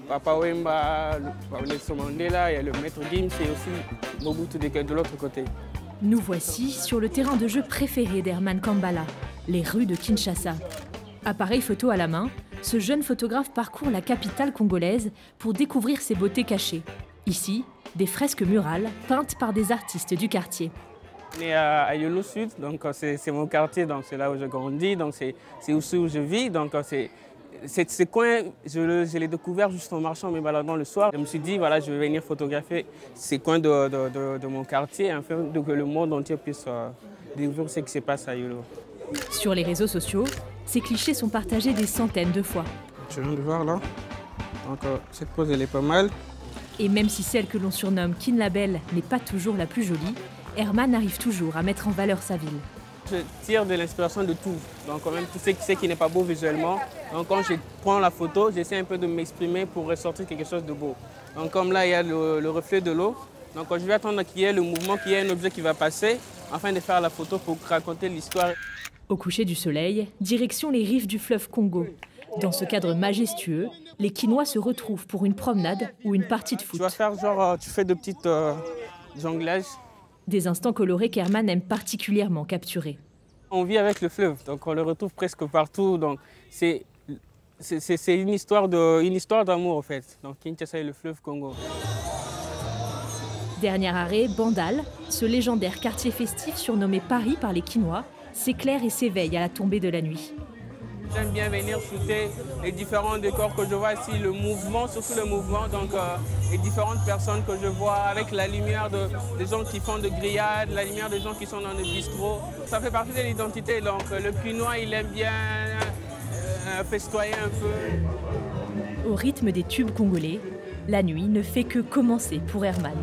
Papa Wemba, Nelson Mandela, il y a le maître Gims et aussi Mobutu de l'autre côté. Nous voici sur le terrain de jeu préféré d'Herman Kambala, les rues de Kinshasa. Appareil photo à la main, ce jeune photographe parcourt la capitale congolaise pour découvrir ses beautés cachées. Ici, des fresques murales peintes par des artistes du quartier. On est à Yolo Sud, donc c'est mon quartier, donc c'est là où je grandis, donc c'est aussi où je vis. Donc ces coins, je l'ai découvert juste en marchant, en me baladant le soir. Je me suis dit, voilà, je vais venir photographier ces coins de mon quartier, afin que le monde entier puisse découvrir ce qui se passe à Yolo. Sur les réseaux sociaux, ces clichés sont partagés des centaines de fois. Je viens de voir là, donc cette pose elle est pas mal. Et même si celle que l'on surnomme Kin la Belle n'est pas toujours la plus jolie, Herman arrive toujours à mettre en valeur sa ville. Je tire de l'inspiration de tout, donc quand même tout ce qui n'est pas beau visuellement. Donc quand je prends la photo, j'essaie un peu de m'exprimer pour ressortir quelque chose de beau. Donc comme là il y a le reflet de l'eau, donc je vais attendre qu'il y ait le mouvement, qu'il y ait un objet qui va passer, afin de faire la photo pour raconter l'histoire. Au coucher du soleil, direction les rives du fleuve Congo. Dans ce cadre majestueux, les Kinois se retrouvent pour une promenade ou une partie de foot. Tu vas faire genre, tu fais de petites jonglages. Des instants colorés qu'Herman aime particulièrement capturer. On vit avec le fleuve, donc on le retrouve presque partout. Donc c'est une histoire d'amour en fait. Donc Kinshasa et le fleuve Congo. Dernier arrêt, Bandal, ce légendaire quartier festif surnommé Paris par les Kinois, s'éclaire et s'éveille à la tombée de la nuit. J'aime bien venir shooter les différents décors que je vois ici, le mouvement, surtout le mouvement, donc les différentes personnes que je vois avec la lumière des gens qui font de grillades, la lumière des gens qui sont dans le bistrot. Ça fait partie de l'identité, donc le Kinois il aime bien festoyer un peu. Au rythme des tubes congolais, la nuit ne fait que commencer pour Herman.